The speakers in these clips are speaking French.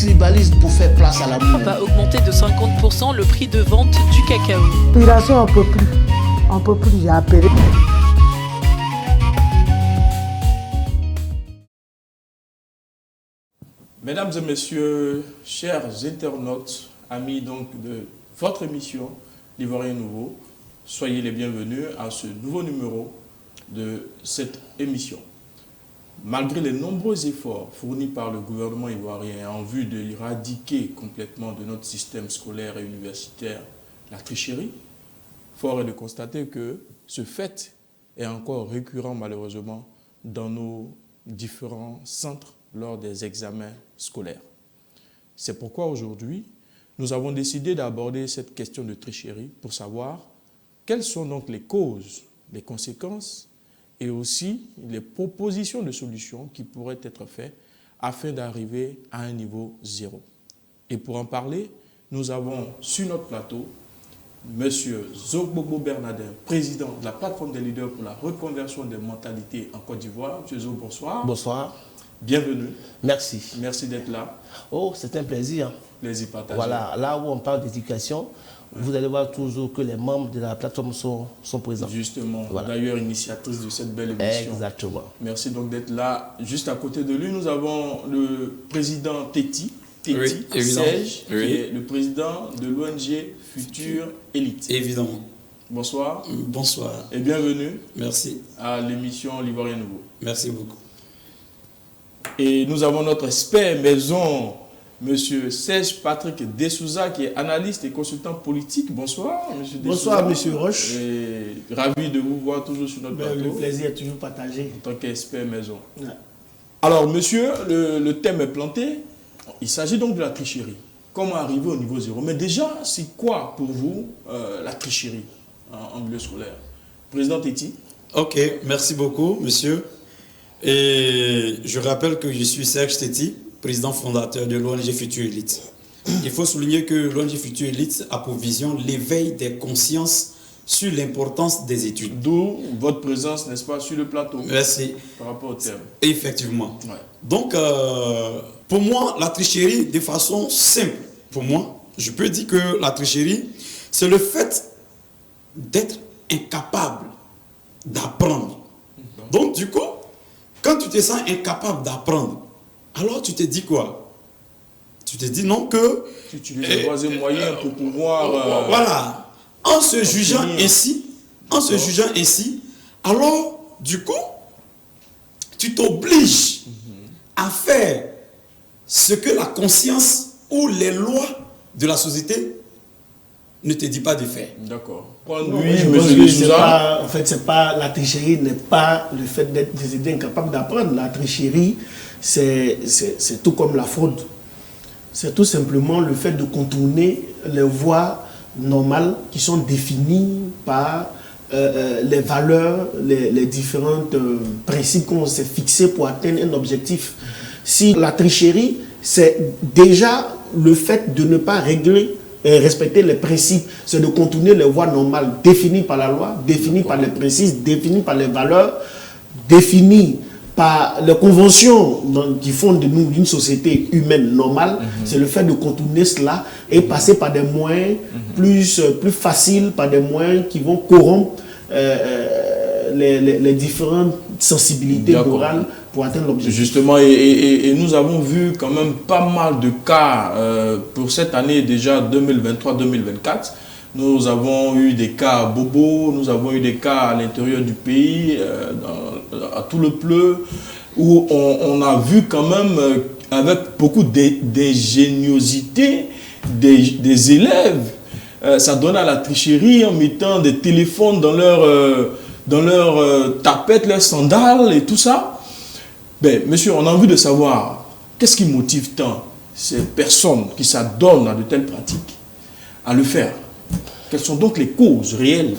tribalisme pour faire place à la monnaie. Va augmenter de 50% le prix de vente du cacao. Population, on peut plus. On peut plus, j'ai appelé. Mesdames et messieurs, chers internautes, amis donc de votre émission L'Ivoirien Nouveau, soyez les bienvenus à ce nouveau numéro de cette émission. Malgré les nombreux efforts fournis par le gouvernement ivoirien en vue d'éradiquer complètement de notre système scolaire et universitaire la tricherie, fort est de constater que ce fait est encore récurrent malheureusement dans nos différents centres lors des examens scolaires. C'est pourquoi aujourd'hui, nous avons décidé d'aborder cette question de tricherie pour savoir quelles sont donc les causes, les conséquences et aussi les propositions de solutions qui pourraient être faites afin d'arriver à un niveau zéro. Et pour en parler, nous avons sur notre plateau M. Zogbobo Bernardin, président de la plateforme des leaders pour la reconversion des mentalités en Côte d'Ivoire. M. Zog, bonsoir. Bonsoir. Bienvenue. Merci. Merci d'être là. Oh, c'est un plaisir. Plaisir partagé. Voilà, là où on parle d'éducation, vous allez voir toujours que les membres de la plateforme sont présents. Justement, voilà. D'ailleurs initiatrice de cette belle émission. Exactement. Merci donc d'être là. Juste à côté de lui, nous avons le président Teti Serge, qui est le président de l'ONG Future Élite. Évidemment. Bonsoir. Bonsoir. Et bienvenue. Merci. À l'émission L'Ivoirien Nouveau. Merci beaucoup. Et nous avons notre expert maison, M. Serge Patrick Dessouza, qui est analyste et consultant politique. Bonsoir, M. Dessouza. Bonsoir, M. Roche. Et ravi de vous voir toujours sur notre plateau. Le plaisir est toujours partagé. En tant qu'expert maison. Ouais. Alors, monsieur, le thème est planté. Il s'agit donc de la tricherie. Comment arriver au niveau zéro? Mais déjà, c'est quoi pour vous la tricherie en milieu scolaire? Président Teti. Ok, merci beaucoup, monsieur. Et je rappelle que je suis Serge Teti, président fondateur de l'ONG Future Élite. Il faut souligner que l'ONG Future Élite a pour vision l'éveil des consciences sur l'importance des études. D'où votre présence, n'est-ce pas, sur le plateau. Merci. Par rapport au terme. Effectivement. Ouais. Donc, pour moi, la tricherie, de façon simple, pour moi, je peux dire que la tricherie, c'est le fait d'être incapable d'apprendre. Donc, du coup, quand tu te sens incapable d'apprendre, alors tu te dis quoi? Tu te dis non que... Tu utilises les troisième moyens pour pouvoir... voilà. En se jugeant ainsi, alors, du coup, tu t'obliges à faire ce que la conscience ou les lois de la société ne te dit pas de faire. D'accord. En fait, c'est pas, la tricherie n'est pas le fait d'être incapable d'apprendre. La tricherie, c'est tout comme la fraude. C'est tout simplement le fait de contourner les voies normales qui sont définies par les valeurs, les différents principes qu'on s'est fixés pour atteindre un objectif. Si la tricherie, c'est déjà le fait de ne pas respecter les principes, c'est de contourner les voies normales définies par la loi, définies par les principes, définies par les valeurs, définies par les conventions qui font de nous une société humaine normale. C'est le fait de contourner cela et passer par des moyens plus faciles, par des moyens qui vont corrompre les différentes sensibilités morales pour atteindre l'objectif. Justement, et nous avons vu quand même pas mal de cas pour cette année déjà 2023-2024. Nous avons eu des cas à Bobo, nous avons eu des cas à l'intérieur du pays, à tout le pleu, où on a vu quand même avec beaucoup d'ingéniosité des élèves. Ça donne à la tricherie en mettant des téléphones dans leur tapettes, leurs sandales et tout ça. Ben, monsieur, on a envie de savoir qu'est-ce qui motive tant ces personnes qui s'adonnent à de telles pratiques à le faire. Quelles sont donc les causes réelles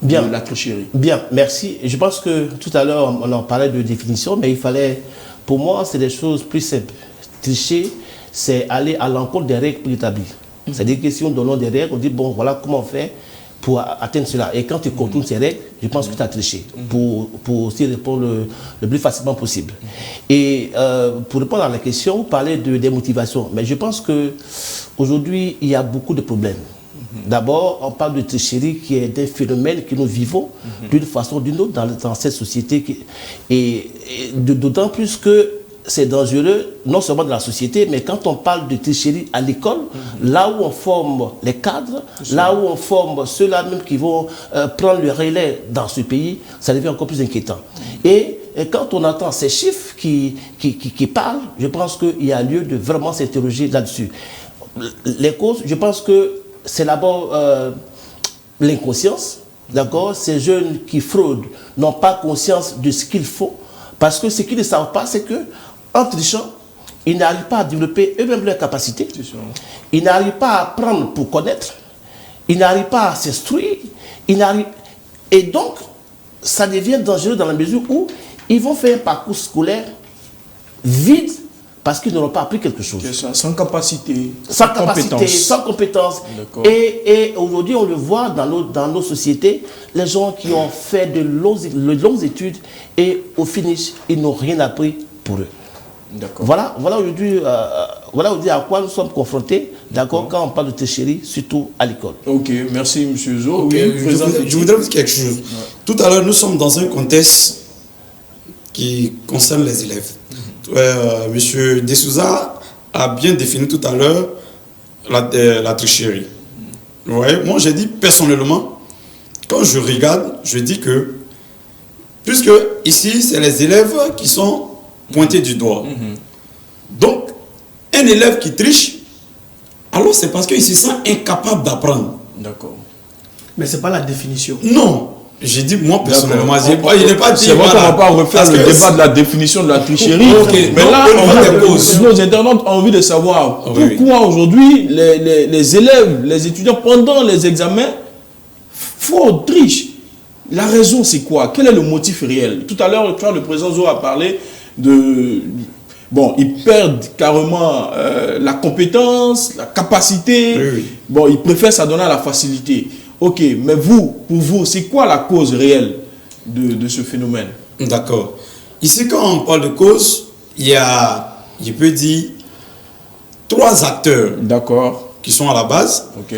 de la tricherie? Bien, merci. Je pense que tout à l'heure, on en parlait de définition, mais il fallait, pour moi, c'est des choses plus simples. Tricher, c'est aller à l'encontre des règles préétablies. C'est-à-dire que si on donne des règles, on dit, bon, voilà comment on fait pour atteindre cela. Et quand tu contournes ces règles, je pense que tu as triché pour aussi répondre le plus facilement possible. Et pour répondre à la question, vous parlez de démotivation. Mais je pense qu'aujourd'hui, il y a beaucoup de problèmes. D'abord, on parle de tricherie qui est un phénomène que nous vivons d'une façon ou d'une autre dans cette société. Et d'autant plus que c'est dangereux, non seulement dans la société, mais quand on parle de tricherie à l'école, là où on forme les cadres, là où on forme ceux-là même qui vont prendre le relais dans ce pays, ça devient encore plus inquiétant. Et quand on entend ces chiffres qui parlent, je pense qu'il y a lieu de vraiment s'interroger là-dessus. Les causes, je pense que c'est d'abord l'inconscience, d'accord? Ces jeunes qui fraudent n'ont pas conscience de ce qu'il faut, parce que ce qu'ils ne savent pas, c'est que en trichant, ils n'arrivent pas à développer eux-mêmes leurs capacités. Ils n'arrivent pas à apprendre pour connaître. Ils n'arrivent pas à s'instruire. Et donc, ça devient dangereux dans la mesure où ils vont faire un parcours scolaire vide parce qu'ils n'auront pas appris quelque chose. Sans capacité, sans compétence. Et aujourd'hui, on le voit dans nos sociétés, les gens qui ont fait de longues études et au finish, ils n'ont rien appris pour eux. Voilà aujourd'hui à quoi nous sommes confrontés, d'accord, quand on parle de tricherie, surtout à l'école. Ok, merci M. Zo. Okay, je voudrais dire quelque chose. Tout à l'heure, nous sommes dans un contexte qui concerne les élèves. M. Desouza a bien défini tout à l'heure la tricherie. Vous voyez, moi j'ai dit personnellement, quand je regarde, je dis que, puisque ici c'est les élèves qui sont pointés du doigt. Donc, un élève qui triche, alors c'est parce qu'il se sent incapable d'apprendre. D'accord. Mais ce n'est pas la définition. Non. J'ai dit, moi, personnellement, il n'est pas dit. C'est vrai qu'on ne va pas refaire le débat de la définition de la tricherie. Mais là, nos internautes ont envie de savoir pourquoi aujourd'hui les élèves, les étudiants, pendant les examens, fraudent, trichent. La raison, c'est quoi? Quel est le motif réel? Tout à l'heure, le président Zo a parlé de... Bon, ils perdent carrément la compétence, la capacité. Oui. Bon, ils préfèrent s'adonner à la facilité. Ok, mais pour vous, c'est quoi la cause réelle de ce phénomène? D'accord. Ici, quand on parle de cause, il y a, je peux dire, 3 acteurs. D'accord. Qui sont à la base. Ok.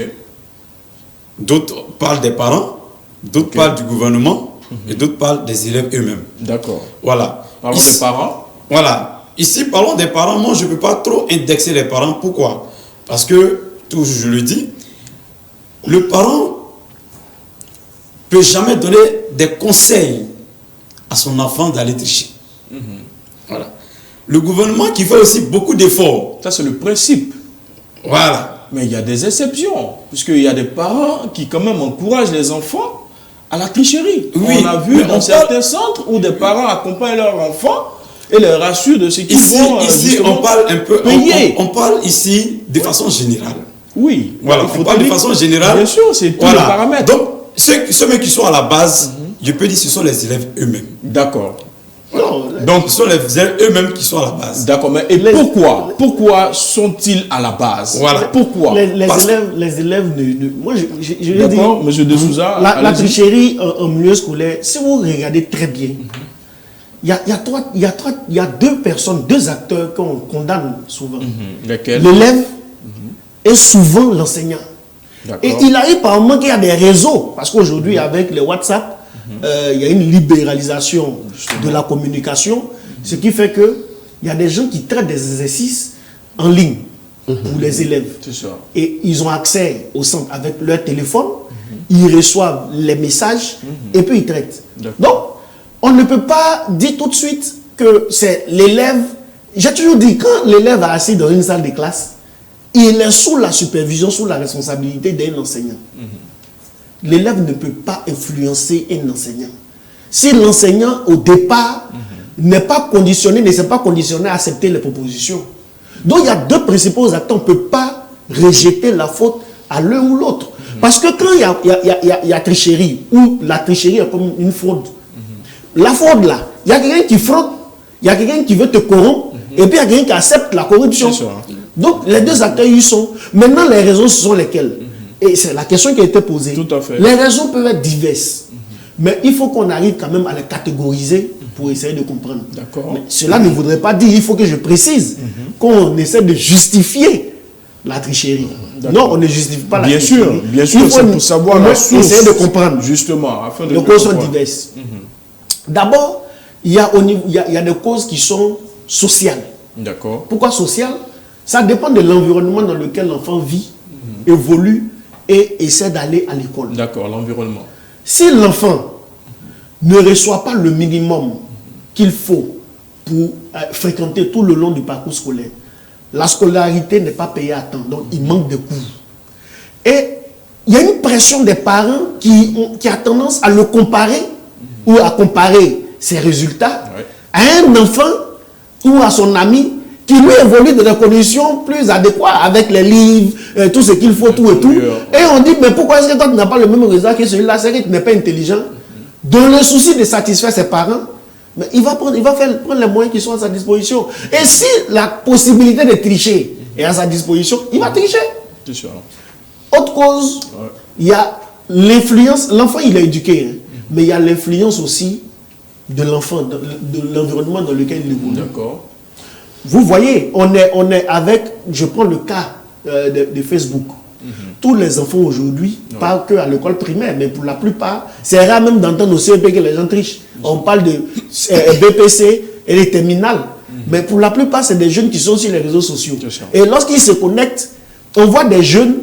D'autres parlent des parents, d'autres parlent du gouvernement, et d'autres parlent des élèves eux-mêmes. D'accord. Voilà. Parlons des parents. Voilà. Ici, parlons des parents. Moi, je ne peux pas trop indexer les parents. Pourquoi? Parce que, toujours je le dis, le parent ne peut jamais donner des conseils à son enfant d'aller tricher. Voilà. Le gouvernement qui fait aussi beaucoup d'efforts. Ça, c'est le principe. Voilà. Mais il y a des exceptions, puisqu'il y a des parents qui quand même encouragent les enfants à la tricherie. Oui, on a vu dans certains centres où des parents accompagnent leurs enfants et les rassurent de ce qu'ils vont ici, on parle un peu, on parle ici de façon générale. Oui. Voilà, on parle de façon générale. Bien sûr, c'est tous les paramètres. Donc, ceux qui sont à la base, je peux dire que ce sont les élèves eux-mêmes. D'accord. Donc, ce sont les élèves eux-mêmes qui sont à la base. D'accord, mais pourquoi sont-ils à la base? Voilà. Pourquoi? Les élèves moi, je dis, d'accord, M. Desouza. La tricherie en milieu scolaire, si vous regardez très bien, il y a 2 personnes, 2 acteurs qu'on condamne souvent. Lesquels? L'élève et souvent l'enseignant. Et il arrive par moment qu'il y a des réseaux, parce qu'aujourd'hui, avec les WhatsApp, il y a une libéralisation de la communication, ce qui fait qu'il y a des gens qui traitent des exercices en ligne pour les élèves. Et ils ont accès au centre avec leur téléphone, ils reçoivent les messages et puis ils traitent. Donc, on ne peut pas dire tout de suite que c'est l'élève. J'ai toujours dit, quand l'élève est assis dans une salle de classe, il est sous la supervision, sous la responsabilité d'un enseignant. L'élève ne peut pas influencer un enseignant. Si l'enseignant, au départ, n'est pas conditionné, ne s'est pas conditionné à accepter les propositions. Donc, il y a 2 principaux acteurs. On ne peut pas rejeter la faute à l'un ou l'autre. Parce que quand il y a tricherie, ou la tricherie est comme une fraude, la fraude là, il y a quelqu'un qui fraude, il y a quelqu'un qui veut te corrompre, et puis il y a quelqu'un qui accepte la corruption. Donc, les 2 acteurs, ils sont. Maintenant, les raisons, ce sont lesquelles? Et c'est la question qui a été posée. Tout à fait. Les raisons peuvent être diverses. Mais il faut qu'on arrive quand même à les catégoriser pour essayer de comprendre. D'accord. Mais cela ne voudrait pas dire, il faut que je précise, qu'on essaie de justifier la tricherie. Non, on ne justifie pas la tricherie. Bien sûr, c'est pour savoir la source. Essayer de comprendre. Justement, afin de Les causes sont diverses. D'abord, il y a des causes qui sont sociales. D'accord. Pourquoi sociales? Ça dépend de l'environnement dans lequel l'enfant vit, évolue et essaie d'aller à l'école. D'accord, l'environnement. Si l'enfant ne reçoit pas le minimum qu'il faut pour fréquenter tout le long du parcours scolaire, la scolarité n'est pas payée à temps, donc il manque de cours. Et il y a une pression des parents qui a tendance à le comparer ou à comparer ses résultats à un enfant ou à son ami qui lui évolue dans des conditions plus adéquates avec les livres, tout ce qu'il faut, tout et tout. Et on dit, mais pourquoi est-ce que toi tu n'as pas le même résultat que celui-là? C'est que tu n'es pas intelligent. Dans le souci de satisfaire ses parents, mais il va prendre les moyens qui sont à sa disposition. Et si la possibilité de tricher est à sa disposition, il va tricher. C'est sûr. Autre cause, il y a l'influence. L'enfant, il est éduqué, hein, mais il y a l'influence aussi de l'enfant, de l'environnement dans lequel il évolue. D'accord. Vous voyez, on est avec, je prends le cas de Facebook. Tous les enfants aujourd'hui, pas que à l'école primaire, mais pour la plupart, c'est rare même d'entendre au CEP que les gens trichent. On parle de BPC et les terminales. Mais pour la plupart, c'est des jeunes qui sont sur les réseaux sociaux. Et lorsqu'ils se connectent, on voit des jeunes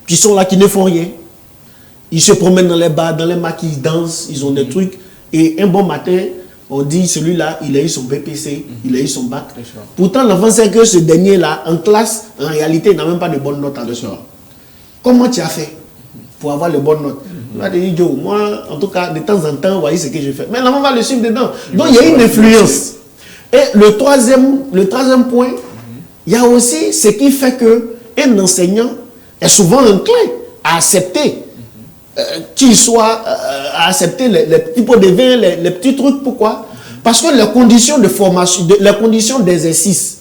qui sont là, qui ne font rien. Ils se promènent dans les bars, dans les maquis, ils dansent, ils ont des trucs. Et un bon matin, on dit, celui-là, il a eu son BPC, il a eu son bac. Pourtant, l'enfant sait que ce dernier-là, en classe, en réalité, il n'a même pas de bonnes notes à l'école. Comment tu as fait pour avoir les bonnes notes? Il va te dire, Joe, moi, en tout cas, de temps en temps, voyez ce que je fais. Mais l'enfant va le suivre dedans. Donc, il y a une influence. Et le troisième point, il y a aussi ce qui fait qu'un enseignant est souvent enclin à accepter qu'il soit à accepter les petits pots de vin, les petits trucs. Pourquoi? Parce que les conditions de formation, les conditions d'exercice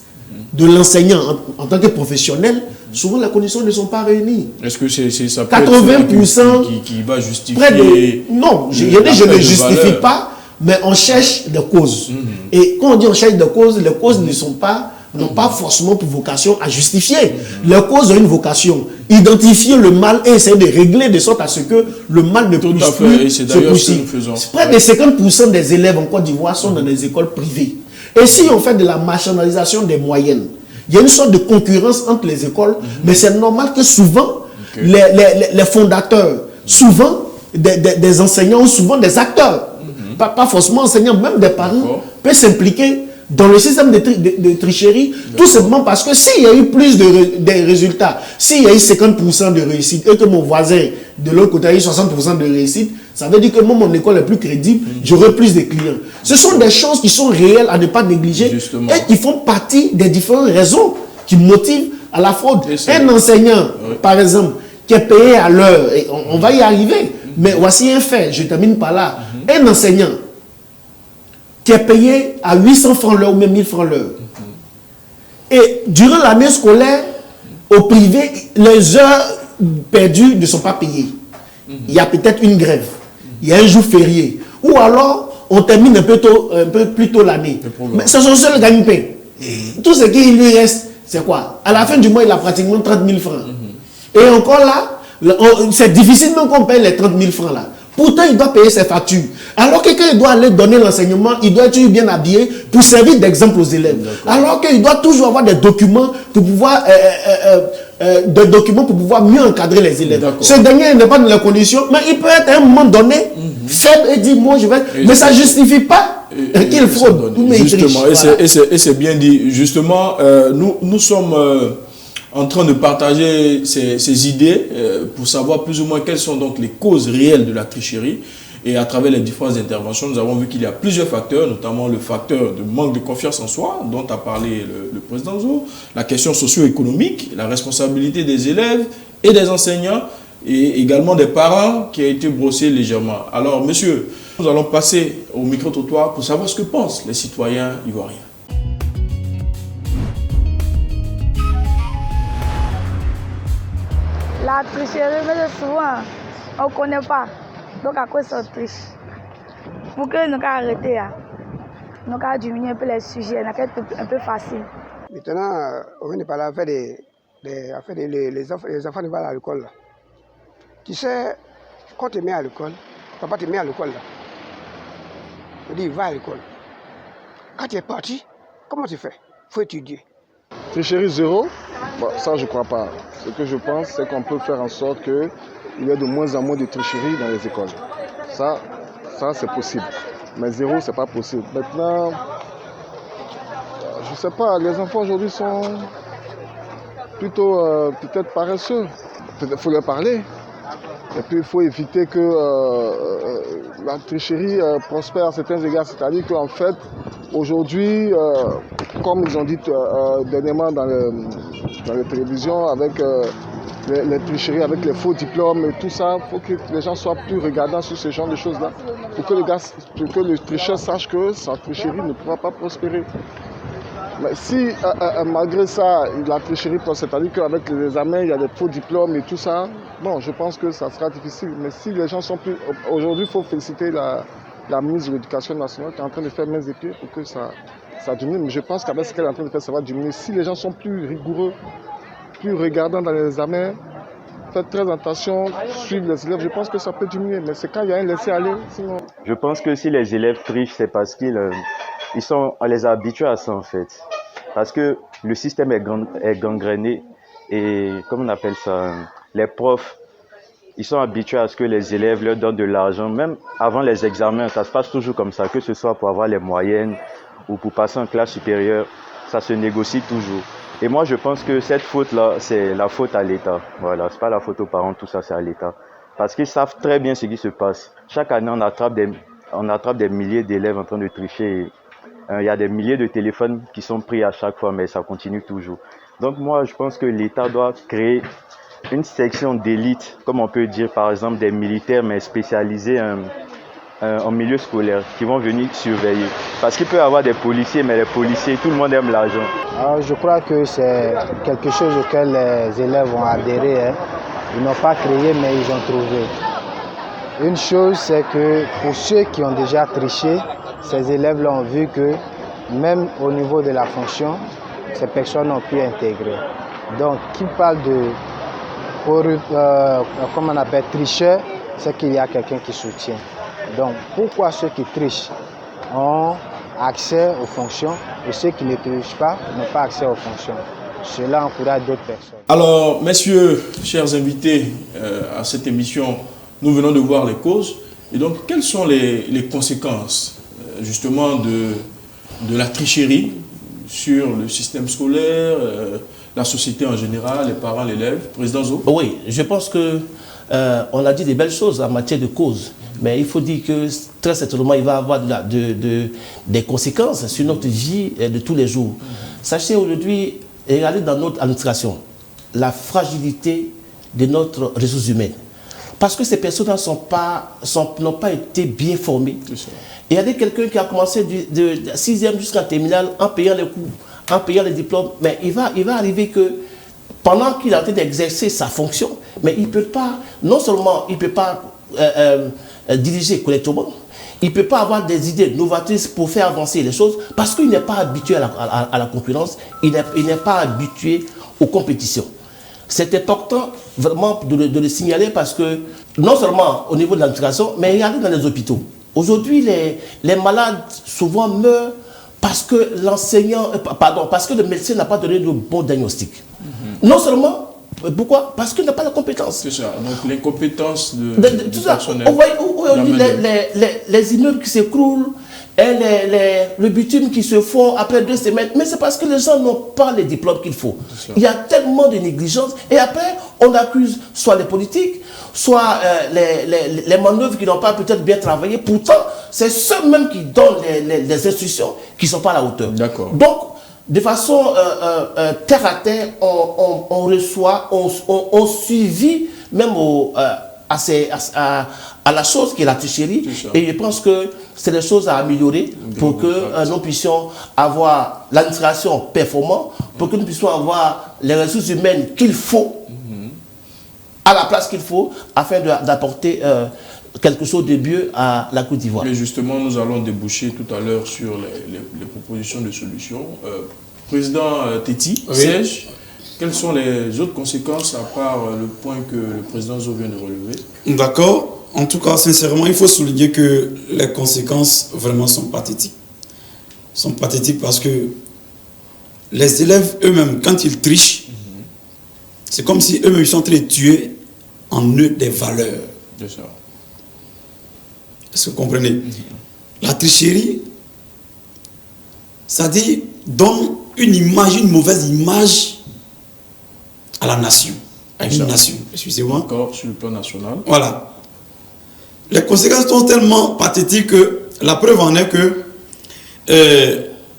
de l'enseignant en tant que professionnel, souvent les conditions ne sont pas réunies. Est-ce que c'est ça peut 80% qui va justifier non, je ne justifie pas, mais on cherche des causes. Et quand on dit on cherche des causes, les causes n'ont pas forcément pour vocation à justifier. Les causes ont une vocation. Identifier le mal et essayer de régler de sorte à ce que le mal ne puisse plus se poursuivre. Près de 50% des élèves en Côte d'Ivoire sont dans des écoles privées. Et si on fait de la marginalisation des moyennes, il y a une sorte de concurrence entre les écoles, mais c'est normal que souvent, les fondateurs, souvent des enseignants ou souvent des acteurs, pas forcément enseignants, même des parents, peuvent s'impliquer dans le système de tricherie, tout simplement parce que s'il y a eu plus de résultats, s'il y a eu 50% de réussite et que mon voisin de l'autre côté a eu 60% de réussite, ça veut dire que moi, mon école est plus crédible, j'aurai plus de clients. Ce sont des choses qui sont réelles à ne pas négliger et qui font partie des différentes raisons qui motivent à la fraude. Un enseignant, par exemple, qui est payé à l'heure, et on va y arriver, mais voici un fait, je termine par là. Un enseignant qui est payé à 800 francs l'heure ou même 1000 francs l'heure. Et durant l'année scolaire, au privé, les heures perdues ne sont pas payées. Il y a peut-être une grève, il y a un jour férié, ou alors on termine un peu plus tôt l'année. Mais c'est son seul gagne-pain. Tout ce qui lui reste, c'est quoi? À la fin du mois, il a pratiquement 30 000 francs. Et encore là, c'est difficilement qu'on paye les 30 000 francs là. Pourtant, il doit payer ses factures. Alors que quand il doit aller donner l'enseignement, il doit être bien habillé pour servir d'exemple aux élèves. Alors qu'il doit toujours avoir des documents pour pouvoir, mieux encadrer les élèves. Ce dernier n'est pas dans les conditions, mais il peut être à un moment donné faible et dire, moi je vais... Mais ça ne justifie pas qu'il fraude. Justement, et c'est bien dit. Justement, nous sommes... en train de partager ces idées pour savoir plus ou moins quelles sont donc les causes réelles de la tricherie. Et à travers les différentes interventions, nous avons vu qu'il y a plusieurs facteurs, notamment le facteur de manque de confiance en soi, dont a parlé le président Zo, la question socio-économique, la responsabilité des élèves et des enseignants, et également des parents qui a été brossé légèrement. Alors, monsieur, nous allons passer au micro-trottoir pour savoir ce que pensent les citoyens ivoiriens. La tricherie, mais souvent, on ne connaît pas. Donc, à quoi ça triche? Pour que nous arrêter, nous avons diminué un peu les sujets, un peu facile. Maintenant, on vient de parler les enfants ne vont pas à l'école. Tu sais, quand tu es mis à l'école, papa te met à l'école. Il dit, va à l'école. Quand tu es parti, comment tu fais? Il faut étudier. Tricherie zéro, bon, ça je ne crois pas. Ce que je pense, c'est qu'on peut faire en sorte qu'il y ait de moins en moins de tricherie dans les écoles. Ça c'est possible. Mais zéro, c'est pas possible. Maintenant, je ne sais pas, les enfants aujourd'hui sont plutôt peut-être paresseux. Il faut leur parler. Et puis il faut éviter que la tricherie prospère à certains égards. C'est-à-dire qu'en fait, aujourd'hui, comme ils ont dit dernièrement dans les télévisions, avec les tricheries, avec les faux diplômes et tout ça, il faut que les gens soient plus regardants sur ce genre de choses-là. Pour que le tricheur sache que sa tricherie ne pourra pas prospérer. Mais si malgré ça, la tricherie, c'est-à-dire qu'avec les examens, il y a des faux diplômes et tout ça, bon, je pense que ça sera difficile. Mais si les gens sont plus... Aujourd'hui, il faut féliciter la ministre de l'Éducation nationale qui est en train de faire mains et pieds pour que ça diminue. Mais je pense qu'avec ce qu'elle est en train de faire, ça va diminuer. Si les gens sont plus rigoureux, plus regardants dans les examens, faites très attention, suivre les élèves, je pense que ça peut diminuer. Mais c'est quand il y a un laisser-aller, sinon... Je pense que si les élèves trichent, c'est parce on les a habitués à ça en fait. Parce que le système est gangréné et, comme on appelle ça, les profs, ils sont habitués à ce que les élèves leur donnent de l'argent. Même avant les examens, ça se passe toujours comme ça, que ce soit pour avoir les moyennes ou pour passer en classe supérieure, ça se négocie toujours. Et moi, je pense que cette faute-là, c'est la faute à l'État. Voilà, c'est pas la faute aux parents, tout ça, c'est à l'État. Parce qu'ils savent très bien ce qui se passe. Chaque année, on attrape des milliers d'élèves en train de tricher. Il y a des milliers de téléphones qui sont pris à chaque fois, mais ça continue toujours. Donc moi, je pense que l'État doit créer une section d'élite, comme on peut dire par exemple des militaires, mais spécialisés en milieu scolaire, qui vont venir surveiller. Parce qu'il peut y avoir des policiers, mais les policiers, tout le monde aime l'argent. Alors, je crois que c'est quelque chose auquel les élèves vont adhérer. Ils n'ont pas créé, mais ils ont trouvé. Une chose, c'est que pour ceux qui ont déjà triché, ces élèves-là ont vu que même au niveau de la fonction, ces personnes ont pu intégrer. Donc, qui parle de, comment on appelle, tricheur, c'est qu'il y a quelqu'un qui soutient. Donc, pourquoi ceux qui trichent ont accès aux fonctions et ceux qui ne trichent pas n'ont pas accès aux fonctions? Cela encourage d'autres personnes. Alors, messieurs, chers invités à cette émission, nous venons de voir les causes. Et donc, quelles sont les conséquences justement de la tricherie sur le système scolaire, la société en général, les parents, l'élève? Président Zo? Oui, je pense que on a dit des belles choses en matière de cause, mais il faut dire que très certainement il va y avoir des conséquences sur notre vie de tous les jours. Sachez aujourd'hui, regardez dans notre administration, la fragilité de notre ressources humaines. Parce que ces personnes n'ont pas été bien formées. Et il y a quelqu'un qui a commencé de 6e jusqu'en terminale en payant les cours, en payant les diplômes. Mais il va arriver que pendant qu'il est en train d'exercer sa fonction, mais il peut pas, non seulement il ne peut pas diriger correctement, il ne peut pas avoir des idées novatrices pour faire avancer les choses parce qu'il n'est pas habitué à la concurrence, il n'est pas habitué aux compétitions. C'est important vraiment de le signaler parce que non seulement au niveau de l'administration, mais regardez dans les hôpitaux. Aujourd'hui, les malades souvent meurent parce que parce que le médecin n'a pas donné de bon diagnostic. Non seulement, pourquoi? Parce qu'il n'a pas la compétence. C'est ça, donc l'incompétence du personnel. On dit les immeubles qui s'écroulent, le bitume qui se fond après 2 semaines, mais c'est parce que les gens n'ont pas les diplômes qu'il faut. Il y a tellement de négligence et après on accuse soit les politiques, soit les manœuvres qui n'ont pas peut-être bien travaillé. Pourtant, c'est ceux-mêmes qui donnent les instructions qui ne sont pas à la hauteur. Donc, de façon terre à terre, on reçoit, on suivit même à la chose qui est la tricherie. Et je pense que c'est des choses à améliorer pour que nous puissions avoir l'administration performante, pour que nous puissions avoir les ressources humaines qu'il faut à la place qu'il faut afin d'apporter quelque chose de mieux à la Côte d'Ivoire. Mais justement, nous allons déboucher tout à l'heure sur les propositions de solutions. Président Téti, oui. siège, quelles sont les autres conséquences à part le point que le président Zo vient de relever? D'accord. En tout cas, sincèrement, il faut souligner que les conséquences vraiment sont pathétiques. Sont pathétiques parce que les élèves eux-mêmes, quand ils trichent, c'est comme si eux-mêmes sont en train de tuer en eux des valeurs. C'est ça. Est-ce que vous comprenez? La tricherie, ça dit, donne une mauvaise image à la nation. À une nation, excusez-moi. Encore sur le plan national. Voilà. Les conséquences sont tellement pathétiques que la preuve en est que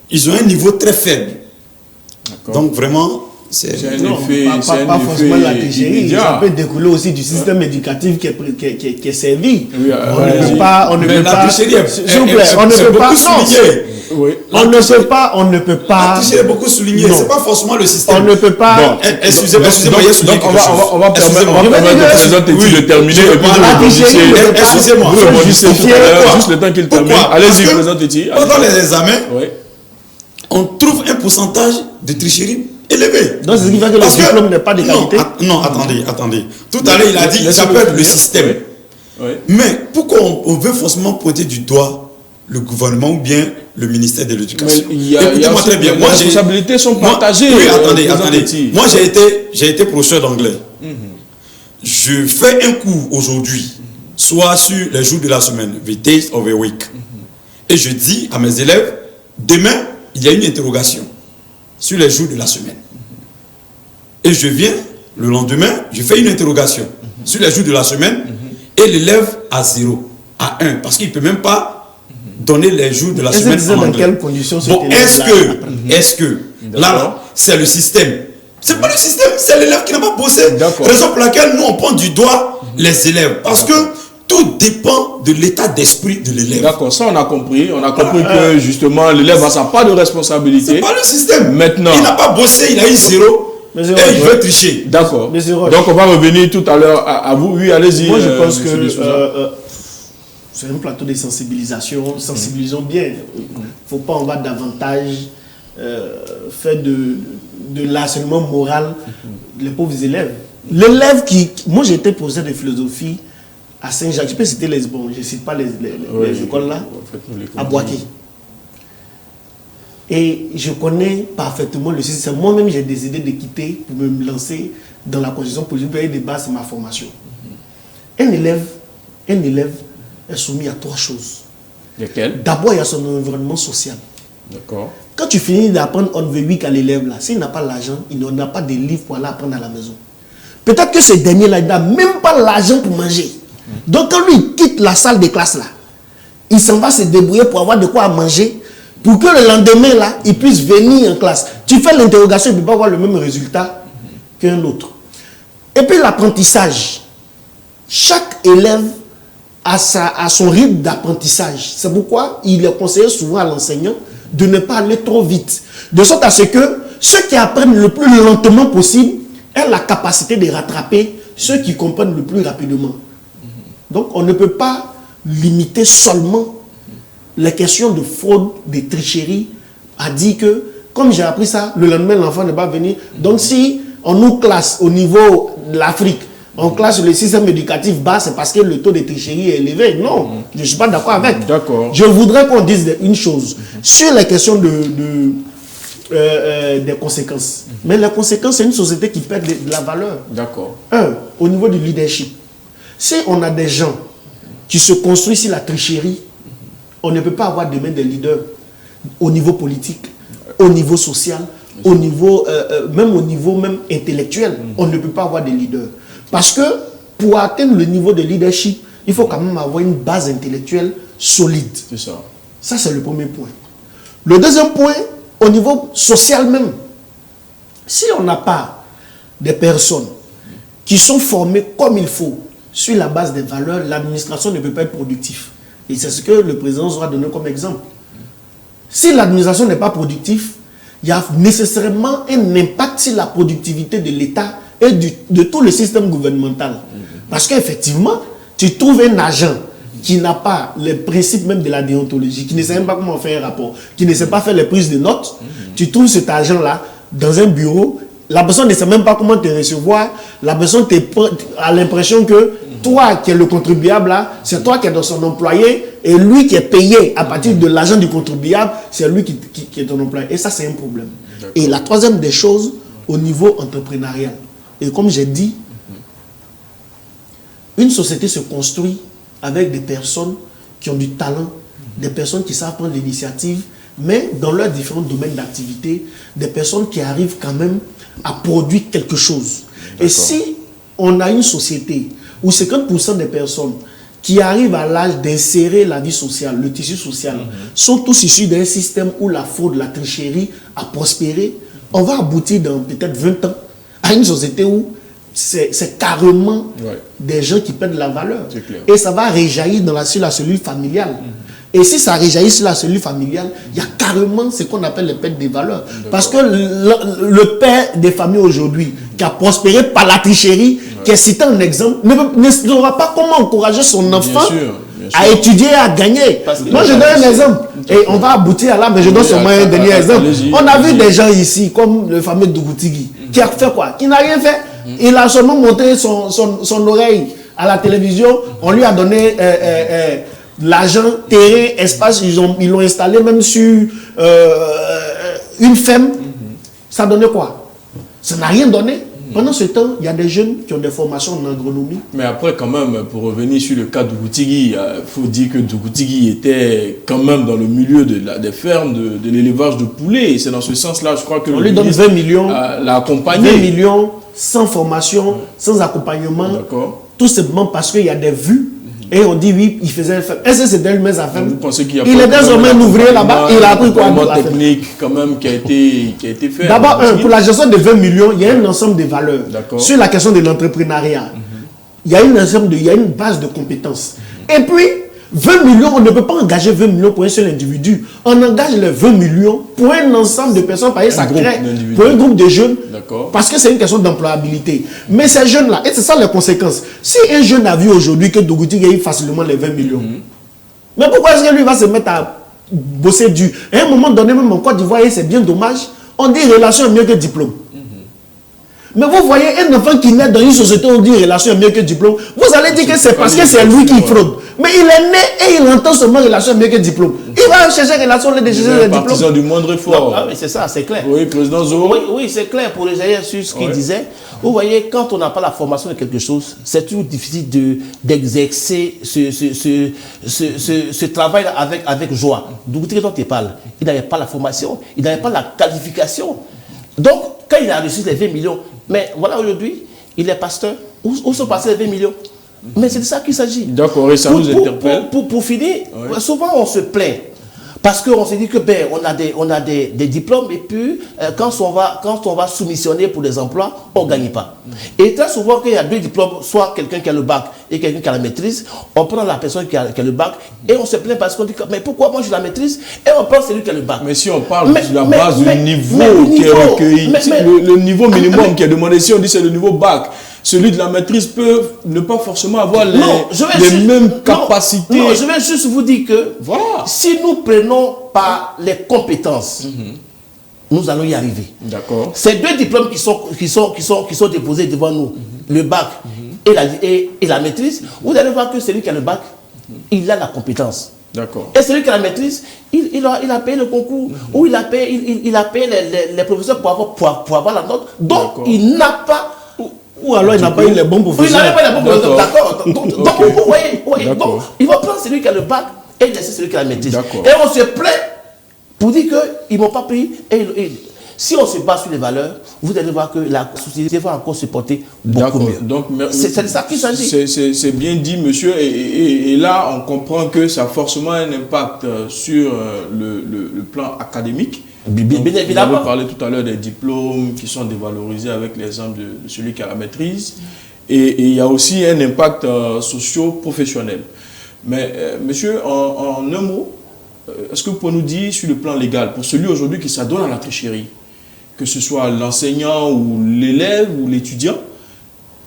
ils ont un niveau très faible. Donc vraiment, c'est pas forcément la tricherie, ça peut découler aussi du système éducatif qui est servi. Oui, on ne peut pas, s'il vous plaît, on ne peut pas, on ne peut pas. La tricherie est beaucoup soulignée, c'est pas forcément le système. On ne peut pas. Excusez-moi, donc on va permettre au président Téti de terminer et puis la tricherie, excusez-moi, juste le temps qu'il termine. Allez-y, président Téti. Pendant les examens, on trouve un pourcentage de tricherie élevé. Donc c'est ce qui fait que le diplôme n'est pas de qualité. Non, attendez. Tout à l'heure, il a dit ça peut être le système. Mais pourquoi on veut forcément pointer du doigt le gouvernement ou bien le ministère de l'Éducation? Écoutez-moi très bien. Les responsabilités sont partagées. Oui, attendez. Moi, j'ai été professeur d'anglais. Je fais un cours aujourd'hui, soit sur les jours de la semaine, the days of the week. Et je dis à mes élèves, demain, il y a une interrogation sur les jours de la semaine. Et je viens, le lendemain, je fais une interrogation sur les jours de la semaine et l'élève à 0, à 1, parce qu'il ne peut même pas donner les jours de la semaine en anglais. Dans quelles conditions est-ce que là, c'est le système? C'est pas le système, c'est l'élève qui n'a pas bossé. Raison pour laquelle nous, on prend du doigt les élèves. Parce que tout dépend de l'état d'esprit de l'élève. D'accord, ça on a compris. On a compris que justement l'élève a sa part de responsabilité. C'est pas le système. Maintenant, il n'a pas bossé, il a eu 0 et il veut tricher. D'accord. Donc on va revenir tout à l'heure à vous. Oui, allez-y. Moi je pense que c'est un plateau de sensibilisation. Sensibilisons bien. Il ne faut pas en bas davantage faire de l'harcèlement moral les pauvres élèves. L'élève qui... Moi j'ai été professeur de philosophie à Saint-Jacques, je peux citer les bons, je ne cite pas les écoles là, à Boaké. Et je connais parfaitement le système. Moi-même, j'ai décidé de quitter pour me lancer dans la constitution politique. Et de base, c'est ma formation. Un élève est soumis à 3 choses. Lesquelles? D'abord, il y a son environnement social. D'accord. Quand tu finis d'apprendre on the week à l'élève là, s'il n'a pas l'argent, il n'a pas de livres pour aller apprendre à la maison. Peut-être que ce dernier-là, il n'a même pas l'argent pour manger. Donc quand lui il quitte la salle de classe là, il s'en va se débrouiller pour avoir de quoi manger, pour que le lendemain là, il puisse venir en classe. Tu fais l'interrogation, il ne peut pas avoir le même résultat qu'un autre. Et puis l'apprentissage. Chaque élève a son rythme d'apprentissage. C'est pourquoi il est conseillé souvent à l'enseignant de ne pas aller trop vite. De sorte à ce que ceux qui apprennent le plus lentement possible aient la capacité de rattraper ceux qui comprennent le plus rapidement. Donc, on ne peut pas limiter seulement les questions de fraude, de tricherie, à dire que, comme j'ai appris ça, le lendemain, l'enfant ne va pas venir. Donc, si on nous classe au niveau de l'Afrique, on classe le système éducatif bas, c'est parce que le taux de tricherie est élevé. Non, je ne suis pas d'accord avec. D'accord. Je voudrais qu'on dise une chose sur les questions des conséquences. Mais les conséquences, c'est une société qui perd de la valeur. D'accord. Au niveau du leadership. Si on a des gens qui se construisent sur la tricherie, on ne peut pas avoir demain des leaders au niveau politique, au niveau social, au niveau, même au niveau intellectuel. On ne peut pas avoir des leaders. Parce que pour atteindre le niveau de leadership, il faut quand même avoir une base intellectuelle solide. C'est ça. Ça, c'est le premier point. Le deuxième point, au niveau social même, si on n'a pas des personnes qui sont formées comme il faut, sur la base des valeurs, l'administration ne peut pas être productive. Et c'est ce que le président aura donné comme exemple. Si l'administration n'est pas productive, il y a nécessairement un impact sur la productivité de l'État et de tout le système gouvernemental. Parce qu'effectivement, tu trouves un agent qui n'a pas les principes même de la déontologie, qui ne sait même pas comment faire un rapport, qui ne sait pas faire les prises de notes, tu trouves cet agent-là dans un bureau, la personne ne sait même pas comment te recevoir, la personne a l'impression que toi qui es le contribuable là, c'est toi qui es dans son employé, et lui qui est payé à partir de l'argent du contribuable, c'est lui qui est ton employé. Et ça, c'est un problème. Et la troisième des choses, au niveau entrepreneurial. Et comme j'ai dit, une société se construit avec des personnes qui ont du talent, des personnes qui savent prendre l'initiative, mais dans leurs différents domaines d'activité, des personnes qui arrivent quand même à produire quelque chose. Et si on a une société où 50% des personnes qui arrivent à l'âge d'insérer la vie sociale, le tissu social, sont tous issus d'un système où la fraude, la tricherie a prospéré, on va aboutir dans peut-être 20 ans à une société où c'est carrément des gens qui perdent la valeur. Et ça va réjaillir sur la cellule familiale. Et si ça réjaillit sur la cellule familiale, il y a carrément ce qu'on appelle les pertes des valeurs. Parce que le père des familles aujourd'hui, qui a prospéré par la tricherie, qui est cité en exemple, ne saura pas comment encourager son enfant à étudier, à gagner. Moi, je donne un exemple. Et on va aboutir à là, mais je donne seulement un dernier exemple. On a vu des gens ici, comme le fameux Dougoutigui, qui a fait quoi? Qui n'a rien fait. Il a seulement monté son oreille à la télévision. On lui a donné l'argent, terrain, espace. Ils l'ont installé même sur une ferme. Ça donnait quoi? Ça n'a rien donné. Pendant ce temps, il y a des jeunes qui ont des formations en agronomie. Mais après, quand même, pour revenir sur le cas de Dougoutigui, il faut dire que Dougoutigui était quand même dans le milieu des fermes, de l'élevage de poulets. Et c'est dans ce sens-là, je crois que on lui donne 20 millions, l'a accompagné. 20 millions, sans formation, sans accompagnement. Tout simplement parce qu'il y a des vues. Et on dit oui, il faisait le ferme. Est-ce que c'est d'elle-même sa ferme? Vous pensez qu'il y a il est désormais un ouvrier là-bas, il a appris quoi? Un technique quand même qui a été fait. D'abord, pour la gestion de 20 millions, il y a un ensemble de valeurs. Sur la question de l'entrepreneuriat, il y a une base de compétences. Et puis, 20 millions, on ne peut pas engager 20 millions pour un seul individu. On engage les 20 millions pour un ensemble de personnes, parce que ça crée pour un groupe de jeunes, parce que c'est une question d'employabilité. Mais ces jeunes-là, et c'est ça les conséquences. Si un jeune a vu aujourd'hui que Dougouti gagne facilement les 20 millions, mais pourquoi est-ce que lui va se mettre à bosser dur? À un moment donné, même en Côte d'Ivoire, c'est bien dommage, on dit relation est mieux que diplôme. Mais vous voyez un enfant qui naît dans une société où on dit relation est mieux que diplôme, vous allez dire que c'est parce que c'est lui qui fraude. Mais il est né et il entend seulement relation est mieux que diplôme. Il va chercher relation, il chercher le diplôme. Partisan du moindre effort. C'est ça, c'est clair. Oui, président Zo. Oui, c'est clair pour les ailleurs sur ce qu'il disait. Vous voyez, quand on n'a pas la formation de quelque chose, c'est toujours difficile d'exercer ce travail avec joie. D'où dont tu parles, il n'avait pas la formation, il n'avait pas la qualification. Donc, quand il a reçu les 20 millions, mais voilà, aujourd'hui, il est pasteur. Où sont passés les 20 millions? Mais c'est de ça qu'il s'agit. D'accord, et ça nous interpelle. Pour finir, souvent on se plaint. Parce qu'on se dit que on a des diplômes et puis quand on va soumissionner pour des emplois, on ne gagne pas. Et très souvent, quand il y a deux diplômes, soit quelqu'un qui a le bac et quelqu'un qui a la maîtrise, on prend la personne qui a le bac et on se plaint parce qu'on dit mais pourquoi moi j'ai la maîtrise et on prend celui qui a le bac. Mais si on parle de la base du niveau qui est recueilli, le niveau minimum qui est demandé, si on dit c'est le niveau bac, celui de la maîtrise peut ne pas forcément avoir les mêmes capacités. Non, je vais juste vous dire que si nous prenons par les compétences, nous allons y arriver. D'accord. Ces deux diplômes qui sont déposés devant nous, le bac et la maîtrise, vous allez voir que celui qui a le bac, il a la compétence. D'accord. Et celui qui a la maîtrise, il a payé le concours, ou il a payé les professeurs pour avoir la note. Donc, il n'a pas... Ou alors il n'a pas eu les bons professeurs. Il n'a pas eu les bons professeurs, d'accord. Donc, vous voyez, donc, il va prendre celui qui a le bac et laisser celui qui a la maîtrise. Et on se plaint pour dire qu'ils ne m'ont pas pris. Si on se base sur les valeurs, vous allez voir que la société va encore se porter beaucoup mieux. Donc, c'est de ça qu'il s'agit. C'est bien dit, monsieur. Et là, on comprend que ça a forcément un impact sur le plan académique. Bien évidemment. Vous avez parlé tout à l'heure des diplômes qui sont dévalorisés avec l'exemple de celui qui a la maîtrise. Et il y a aussi un impact socio-professionnel. Mais, monsieur, en un mot, est-ce que vous pouvez nous dire sur le plan légal, pour celui aujourd'hui qui s'adonne à la tricherie, que ce soit l'enseignant ou l'élève ou l'étudiant,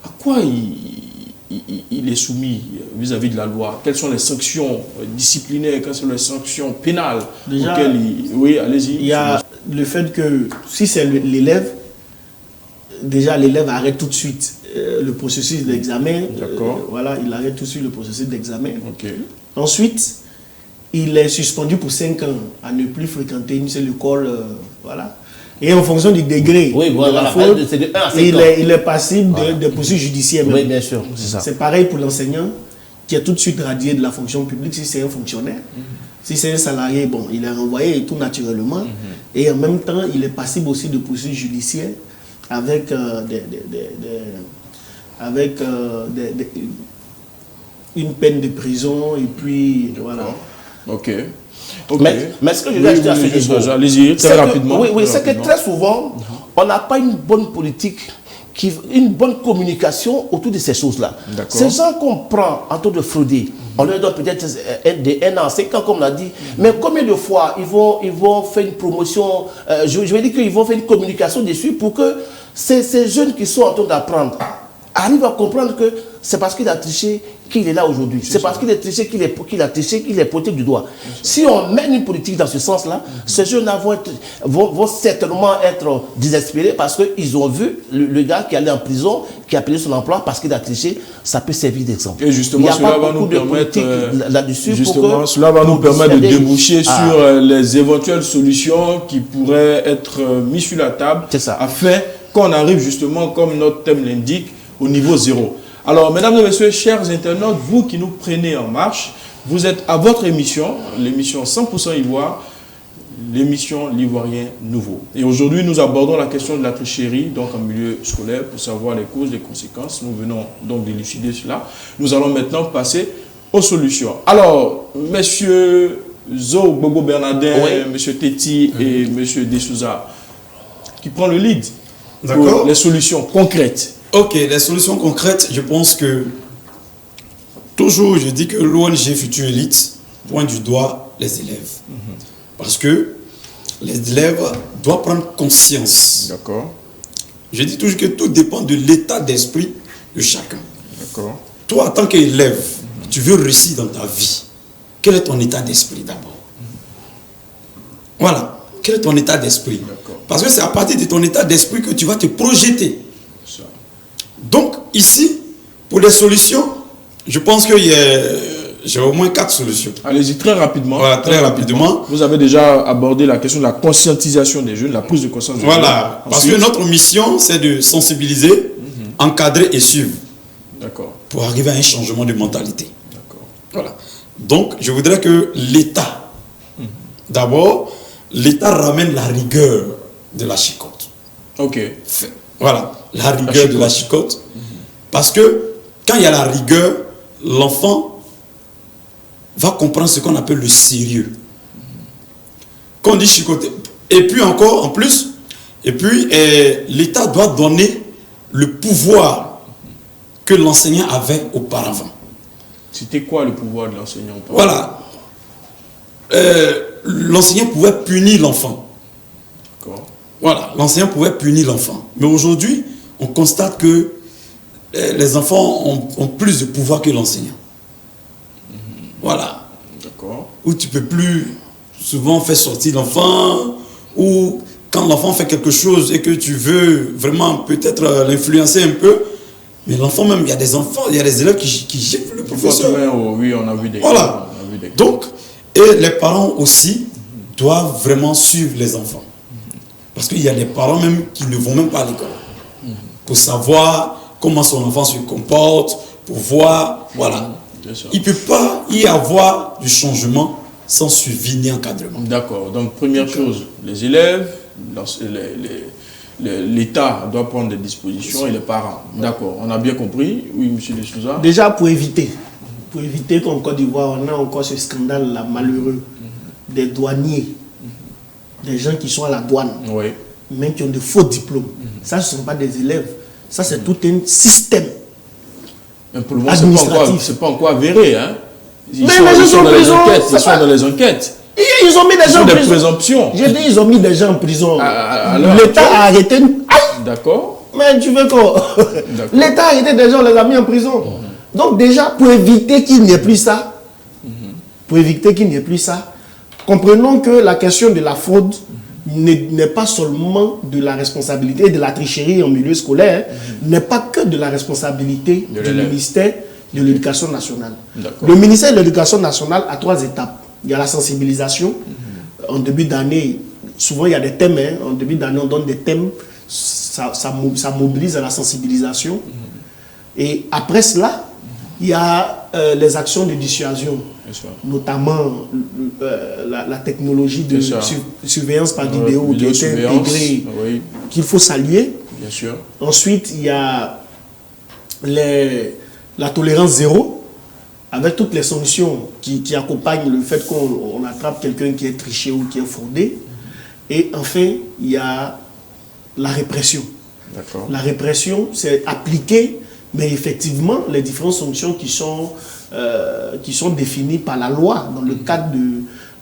à quoi il est soumis vis-à-vis de la loi? Quelles sont les sanctions disciplinaires? Quelles sont les sanctions pénales? Déjà, oui, allez-y. Il y a le fait que si c'est l'élève, déjà l'élève arrête tout de suite le processus d'examen. Voilà, il arrête tout de suite le processus d'examen. Ensuite, il est suspendu pour 5 ans à ne plus fréquenter une seule école. Voilà. Et en fonction du degré de la faute, il est passible de poursuites judiciaires. Oui, bien sûr, c'est ça. C'est pareil pour l'enseignant qui est tout de suite radié de la fonction publique si c'est un fonctionnaire. Si c'est un salarié, bon, il est renvoyé tout naturellement. Et en même temps, il est passible aussi de poursuites judiciaires avec, une peine de prison et puis voilà. Mais ce que je veux ajouter à ce niveau, allez-y, très rapidement. Oui, c'est que très souvent, on n'a pas une bonne politique, une bonne communication autour de ces choses-là. Ces gens qu'on prend en train de frauder, on leur donne peut-être des 1 an, 5 ans, comme on l'a dit, mais combien de fois ils vont faire une promotion, je vais dire qu'ils vont faire une communication dessus pour que ces jeunes qui sont en train d'apprendre arrivent à comprendre que c'est parce qu'il a triché qu'il est là aujourd'hui. C'est parce qu'il a triché qu'il est pointé du doigt. Si on mène une politique dans ce sens-là, ces jeunes-là vont certainement être désespérés parce qu'ils ont vu le gars qui allait en prison, qui a perdu son emploi parce qu'il a triché, ça peut servir d'exemple. Et justement, cela va nous permettre de déboucher sur les éventuelles solutions qui pourraient être mises sur la table afin qu'on arrive justement, comme notre thème l'indique, au niveau 0. Alors, mesdames et messieurs, chers internautes, vous qui nous prenez en marche, vous êtes à votre émission, l'émission 100% Ivoire, l'émission L'Ivoirien Nouveau. Et aujourd'hui, nous abordons la question de la tricherie, donc en milieu scolaire, pour savoir les causes, les conséquences. Nous venons donc d'élucider cela. Nous allons maintenant passer aux solutions. Alors, messieurs Zo, Bobo Bernardin, monsieur Teti et monsieur Desouza, qui prend le lead pour les solutions concrètes. Ok, les solutions concrètes, je pense que toujours je dis que l'ONG Future Élite pointe du doigt les élèves. Parce que les élèves doivent prendre conscience. D'accord. Je dis toujours que tout dépend de l'état d'esprit de chacun. D'accord. Toi, en tant qu'élève, tu veux réussir dans ta vie. Quel est ton état d'esprit d'abord? Voilà. Quel est ton état d'esprit? Parce que c'est à partir de ton état d'esprit que tu vas te projeter. Donc, ici, pour les solutions, je pense que j'ai au moins 4 solutions. Allez-y, très rapidement. Voilà, très rapidement. Vous avez déjà abordé la question de la conscientisation des jeunes, la prise de conscience des jeunes. Voilà, parce que notre mission, c'est de sensibiliser, encadrer et suivre. D'accord. Pour arriver à un changement de mentalité. D'accord. Voilà. Donc, je voudrais que l'État, d'abord, l'État ramène la rigueur de la chicotte. Ok. Voilà, la rigueur de la chicotte. Parce que quand il y a la rigueur, l'enfant va comprendre ce qu'on appelle le sérieux. Quand on dit chicoter. Et puis encore, en plus, l'État doit donner le pouvoir que l'enseignant avait auparavant. C'était quoi le pouvoir de l'enseignant auparavant? Voilà. L'enseignant pouvait punir l'enfant. Voilà, l'enseignant pouvait punir l'enfant. Mais aujourd'hui, on constate que les enfants ont plus de pouvoir que l'enseignant. Voilà. D'accord. Où tu ne peux plus souvent faire sortir l'enfant, ou quand l'enfant fait quelque chose et que tu veux vraiment peut-être l'influencer un peu, mais l'enfant même, il y a des enfants, il y a des élèves qui giflent le professeur. Oui, on a vu des voilà. Donc, et les parents aussi doivent vraiment suivre les enfants. Parce qu'il y a des parents même qui ne vont même pas à l'école. Pour savoir comment son enfant se comporte, pour voir, voilà. Il ne peut pas y avoir du changement sans suivi ni encadrement. D'accord. Donc, première chose, les élèves, l'État doit prendre des dispositions et les parents. D'accord. On a bien compris. Oui, monsieur Desouza. Déjà, pour éviter qu'en Côte d'Ivoire, on a encore ce scandale-là malheureux des douaniers. Des gens qui sont à la douane, mais qui ont de faux diplômes. Ça, ce ne sont pas des élèves. Ça, c'est tout un système administratif. C'est pas encore avéré. Hein? Ils sont dans les enquêtes. Ils ont mis des gens en prison. Des présomptions. J'ai dit, ils ont mis des gens en prison. Alors, l'État a arrêté... D'accord. Mais tu veux quoi? L'État a arrêté des gens, les a mis en prison. Donc déjà, pour éviter qu'il n'y ait plus ça, comprenons que la question de la fraude n'est pas seulement de la responsabilité de la tricherie en milieu scolaire, n'est pas que de la responsabilité du ministère de l'Éducation nationale. Le ministère de l'Éducation nationale a 3 étapes. Il y a la sensibilisation. En début d'année, souvent il y a des thèmes. En début d'année, on donne des thèmes. Ça mobilise à la sensibilisation. Et après cela, il y a les actions de dissuasion, notamment la technologie de surveillance par vidéo qui est intégrée, qu'il faut saluer. Bien sûr. Ensuite, il y a la tolérance zéro, avec toutes les sanctions qui accompagnent le fait qu'on attrape quelqu'un qui est triché ou qui est fraudé. Et enfin, il y a la répression. La répression, c'est appliquer, mais effectivement, les différentes sanctions qui sont définies par la loi dans le cadre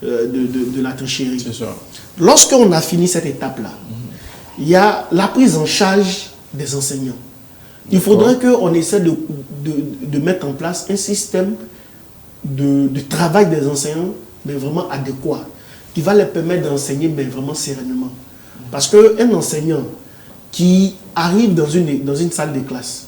de la tricherie. Lorsqu'on a fini cette étape-là, il y a la prise en charge des enseignants. Il faudrait qu'on essaie de mettre en place un système de travail des enseignants, mais vraiment adéquat, qui va leur permettre d'enseigner, mais vraiment sereinement. Parce qu'un enseignant qui arrive dans une salle de classe,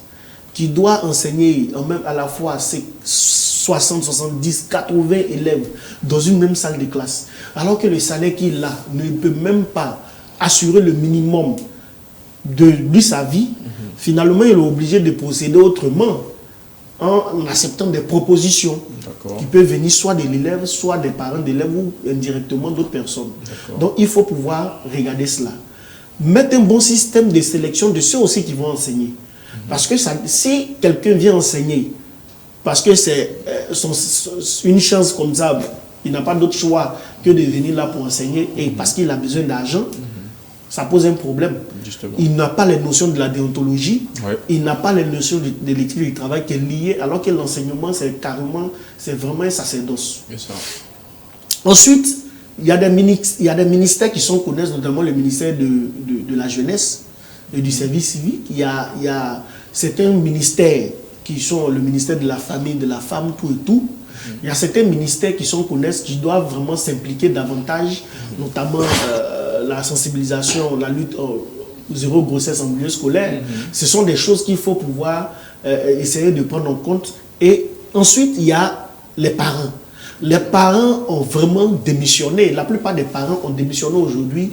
qui doit enseigner à la fois 60, 70, 80 élèves dans une même salle de classe, alors que le salaire qu'il a ne peut même pas assurer le minimum de sa vie, finalement il est obligé de procéder autrement en acceptant des propositions qui peuvent venir soit de l'élève, soit des parents d'élèves ou indirectement d'autres personnes. Donc il faut pouvoir regarder cela. Mettre un bon système de sélection de ceux aussi qui vont enseigner. Parce que si quelqu'un vient enseigner, parce que c'est une chance comme ça, il n'a pas d'autre choix que de venir là pour enseigner, et parce qu'il a besoin d'argent, ça pose un problème. Justement. Il n'a pas les notions de la déontologie, il n'a pas les notions de l'éthique du travail qui est liée, alors que l'enseignement, c'est vraiment un sacerdoce. Ensuite, il y a des ministères qui sont connus, notamment le ministère de la jeunesse et du service civique. Il y a certains ministères qui sont le ministère de la famille, de la femme, tout et tout. Il y a certains ministères qui sont connus, qui doivent vraiment s'impliquer davantage, notamment la sensibilisation, la lutte au zéro grossesse en milieu scolaire. Ce sont des choses qu'il faut pouvoir essayer de prendre en compte. Et ensuite, il y a les parents. Les parents ont vraiment démissionné. La plupart des parents ont démissionné aujourd'hui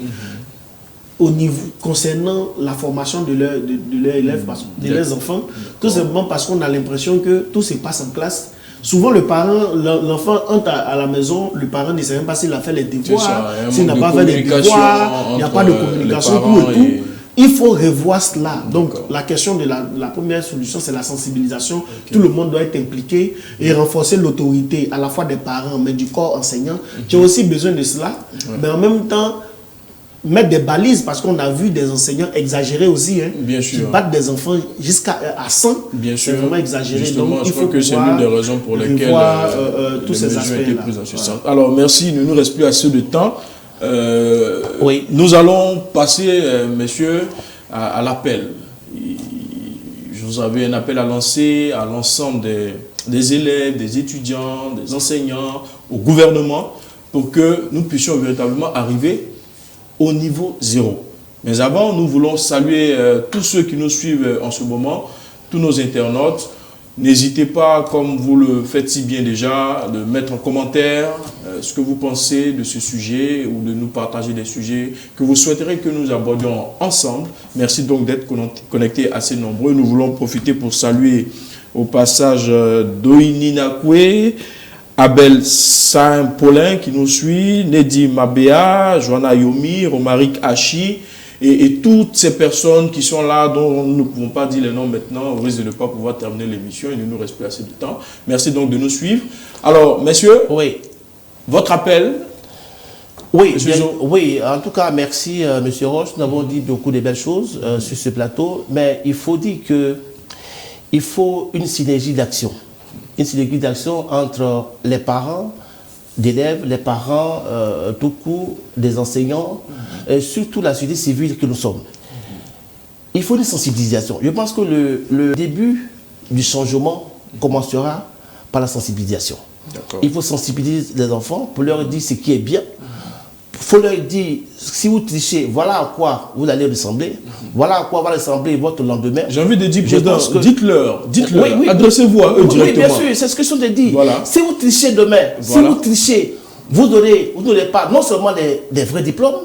au niveau concernant la formation de leurs élèves, de leurs enfants, tout simplement parce qu'on a l'impression que tout se passe en classe. Souvent, l'enfant entre à la maison, le parent ne sait même pas s'il a fait les devoirs, s'il n'a pas fait les devoirs, il n'y a pas de communication, tout et tout. Il faut revoir cela. Donc, la question de la première solution, c'est la sensibilisation. Tout le monde doit être impliqué et renforcer l'autorité à la fois des parents, mais du corps enseignant, qui a aussi besoin de cela. Mais en même temps, mettre des balises, parce qu'on a vu des enseignants exagérer aussi, qui battent des enfants jusqu'à 100. C'est vraiment exagéré. Justement, donc, je crois que c'est l'une des raisons pour lesquelles tous ces aspects-là. Alors, merci. Il ne nous reste plus assez de temps. Nous allons passer, messieurs, à l'appel. Je vous avais un appel à lancer à l'ensemble des élèves, des étudiants, des enseignants, au gouvernement, pour que nous puissions véritablement arriver au niveau zéro. Mais avant, nous voulons saluer tous ceux qui nous suivent en ce moment, tous nos internautes. N'hésitez pas, comme vous le faites si bien déjà, de mettre en commentaire ce que vous pensez de ce sujet ou de nous partager des sujets que vous souhaiterez que nous abordions ensemble. Merci donc d'être connectés assez nombreux. Nous voulons profiter pour saluer au passage Doini Nakwe, Abel Saint-Paulin qui nous suit, Nedi Mabea, Joanna Yomi, Romaric Hachi, et toutes ces personnes qui sont là, dont nous ne pouvons pas dire les noms maintenant, au risque de ne pas pouvoir terminer l'émission, il ne nous reste plus assez de temps. Merci donc de nous suivre. Alors, messieurs, votre appel. Oui, en tout cas, merci, monsieur Roche. Nous avons dit beaucoup de belles choses sur ce plateau, mais il faut dire qu'il faut une synergie d'action. Une synergie d'action entre les parents, d'élèves, les parents, tout court, des enseignants, et surtout la société civile que nous sommes. Il faut une sensibilisation. Je pense que le début du changement commencera par la sensibilisation. Il faut sensibiliser les enfants pour leur dire ce qui est bien. Il faut leur dire, si vous trichez, voilà à quoi vous allez ressembler, voilà à quoi va ressembler votre lendemain. J'ai envie de dire, président, dites-leur, oui, adressez-vous à eux directement. Oui, bien sûr, c'est ce que je suis de dire. Voilà. Si vous trichez demain, si vous trichez, vous n'aurez pas non seulement des vrais diplômes,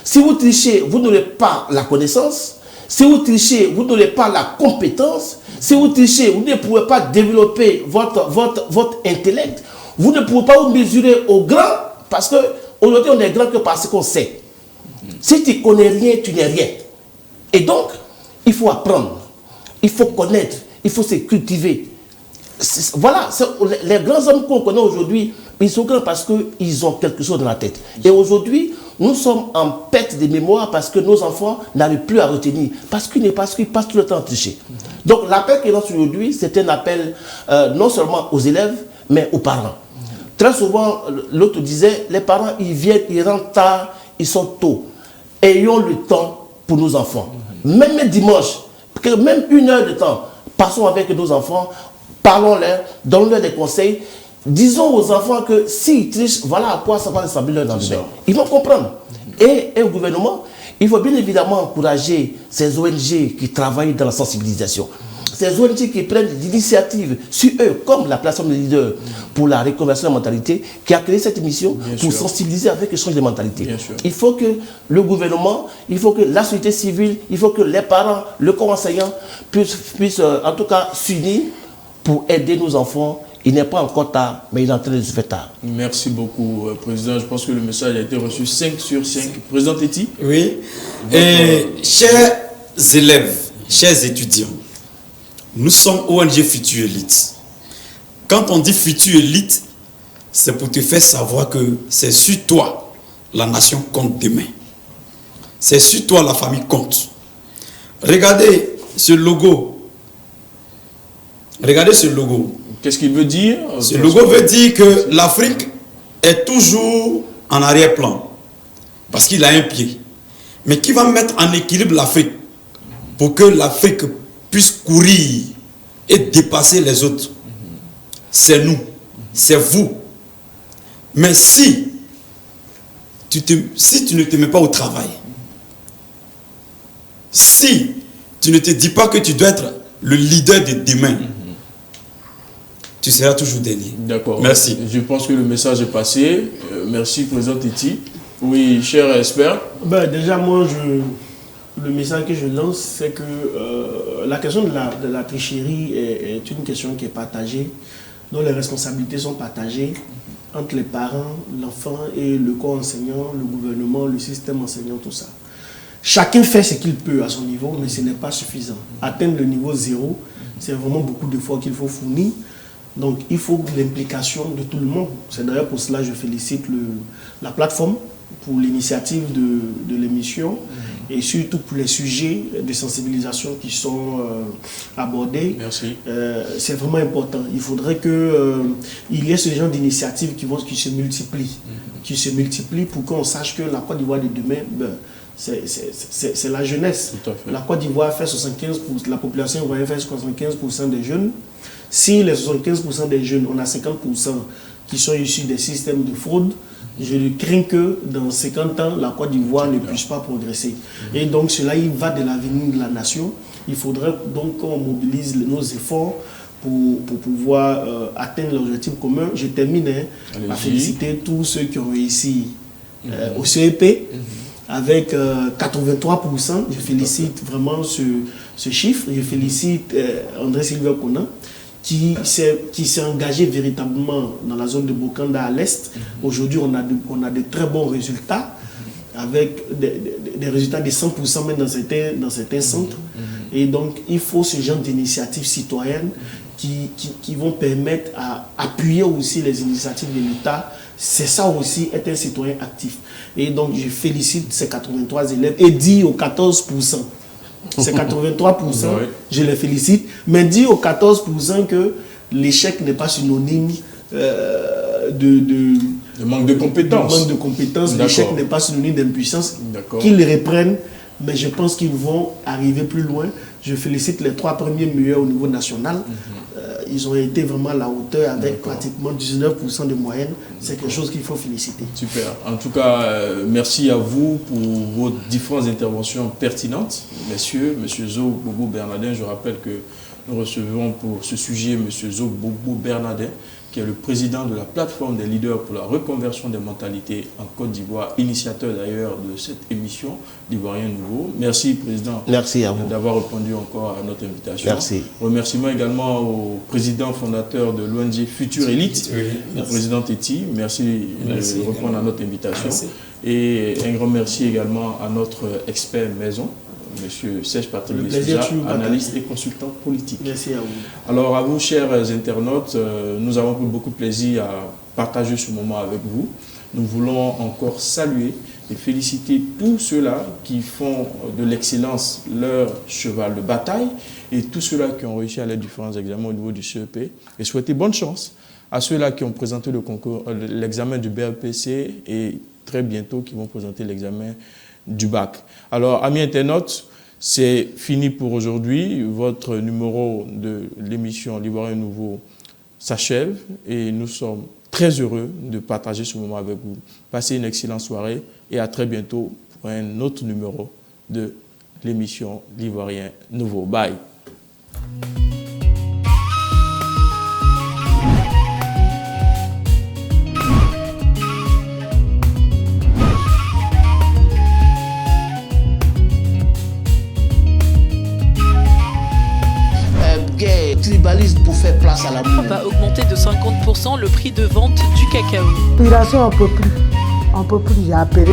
si vous trichez, vous n'aurez pas la connaissance, si vous trichez, vous n'aurez pas la compétence, si vous trichez, vous ne pouvez pas développer votre intellect, vous ne pouvez pas vous mesurer au grand, parce que aujourd'hui, on est grand que parce qu'on sait. Si tu ne connais rien, tu n'es rien. Et donc, il faut apprendre, il faut connaître, il faut se cultiver. Voilà, les grands hommes qu'on connaît aujourd'hui, ils sont grands parce qu'ils ont quelque chose dans la tête. Et aujourd'hui, nous sommes en perte de mémoire parce que nos enfants n'arrivent plus à retenir, parce qu'ils passent tout le temps à tricher. Donc l'appel qu'ils lancent aujourd'hui, c'est un appel non seulement aux élèves, mais aux parents. Très souvent, l'autre disait, les parents, ils viennent, ils rentrent tard, ils sont tôt. Ayons le temps pour nos enfants. Même dimanche, même 1 heure de temps, passons avec nos enfants, parlons-leur, donnons-leur des conseils. Disons aux enfants que s'ils trichent, voilà à quoi ça va ressembler leur lendemain. Ils vont comprendre. Et au gouvernement, il faut bien évidemment encourager ces ONG qui travaillent dans la sensibilisation. Ces ONG qui prennent l'initiative sur eux, comme la plateforme des leaders pour la reconversion de la mentalité, qui a créé cette émission pour sensibiliser avec le changement de mentalité. Il faut que le gouvernement, il faut que la société civile, il faut que les parents, le corps enseignant puissent en tout cas s'unir pour aider nos enfants. Il n'est pas encore tard, mais il est en train de se faire tard. Merci beaucoup, Président. Je pense que le message a été reçu 5 sur 5. Président Teti. Oui. Chers élèves, chers étudiants, nous sommes ONG Futur Élite. Quand on dit Futur Élite, c'est pour te faire savoir que c'est sur toi la nation compte demain. C'est sur toi la famille compte. Regardez ce logo. Regardez ce logo. Qu'est-ce qu'il veut dire? Ce logo veut dire que l'Afrique est toujours en arrière-plan. Parce qu'il a un pied. Mais qui va mettre en équilibre l'Afrique pour que l'Afrique puisse courir et dépasser les autres? C'est nous. C'est vous. Mais si tu ne te mets pas au travail, si tu ne te dis pas que tu dois être le leader de demain, tu seras toujours dernier. D'accord. Merci. Je pense que le message est passé. Merci, Président Teti. Oui, cher expert. Déjà, moi, le message que je lance, c'est que la question de la tricherie est une question qui est partagée, dont les responsabilités sont partagées entre les parents, l'enfant et le corps enseignant, le gouvernement, le système enseignant, tout ça. Chacun fait ce qu'il peut à son niveau, mais ce n'est pas suffisant. Atteindre le niveau 0, c'est vraiment beaucoup d'efforts qu'il faut fournir. Donc, il faut l'implication de tout le monde. C'est d'ailleurs pour cela que je félicite la plateforme pour l'initiative de l'émission et surtout pour les sujets de sensibilisation qui sont abordés. Merci. C'est vraiment important. Il faudrait qu'il y ait ce genre d'initiatives qui se multiplient, pour qu'on sache que la Côte d'Ivoire de demain, c'est la jeunesse. La Côte d'Ivoire fait 75%, la population ivoirienne fait 75% des jeunes. Si les 75% des jeunes, on a 50% qui sont issus des systèmes de fraude, je crains que dans 50 ans, la Côte d'Ivoire ne puisse pas progresser. Et donc cela, il va de l'avenir de la nation. Il faudrait donc qu'on mobilise nos efforts pour pouvoir atteindre l'objectif commun. Je termine à féliciter tous ceux qui ont réussi au CEP avec 83%. Je félicite vraiment ce chiffre. Je félicite André Sylvain Conan, qui s'est engagé véritablement dans la zone de Bokanda à l'Est. Aujourd'hui, on a de très bons résultats, avec des résultats de 100% même dans certains centres. Et donc, il faut ce genre d'initiatives citoyennes qui vont permettre à appuyer aussi les initiatives de l'État. C'est ça aussi, être un citoyen actif. Et donc, je félicite ces 83 élèves et dis aux 14%. C'est 83%, je les félicite, mais dis aux 14% que l'échec n'est pas synonyme Le manque de compétences. Le manque de compétences, l'échec n'est pas synonyme d'impuissance. Qu'ils les reprennent, mais je pense qu'ils vont arriver plus loin. Je félicite les 3 premiers meilleurs au niveau national. Ils ont été vraiment à la hauteur avec pratiquement 19% de moyenne. C'est quelque chose qu'il faut féliciter. Super. En tout cas, merci à vous pour vos différentes interventions pertinentes. Messieurs, M. Zo Bobo Bernardin, je rappelle que nous recevons pour ce sujet M. Zo Bobo Bernardin, qui est le président de la plateforme des leaders pour la reconversion des mentalités en Côte d'Ivoire, initiateur d'ailleurs de cette émission d'Ivoirien Nouveau. Merci, Président, d'avoir répondu encore à notre invitation. Merci. Remerciements également au président fondateur de l'ONG Future Elite, le président Teti. Merci de répondre à notre invitation. Merci. Et un grand merci également à notre expert maison, Monsieur Serge Patrick Souza, analyste et consultant politique. Merci à vous. Alors à vous, chers internautes, nous avons pris beaucoup de plaisir à partager ce moment avec vous. Nous voulons encore saluer et féliciter tous ceux-là qui font de l'excellence leur cheval de bataille et tous ceux-là qui ont réussi à les différents examens au niveau du CEP et souhaiter bonne chance à ceux-là qui ont présenté le concours, l'examen du BAPC et très bientôt qui vont présenter l'examen du bac. Alors, amis internautes, c'est fini pour aujourd'hui. Votre numéro de l'émission L'Ivoirien Nouveau s'achève et nous sommes très heureux de partager ce moment avec vous. Passez une excellente soirée et à très bientôt pour un autre numéro de l'émission L'Ivoirien Nouveau. Bye. Tribalisme pour faire place à l'amour. Va augmenter de 50% le prix de vente du cacao. Population, on peut plus, j'ai appelé.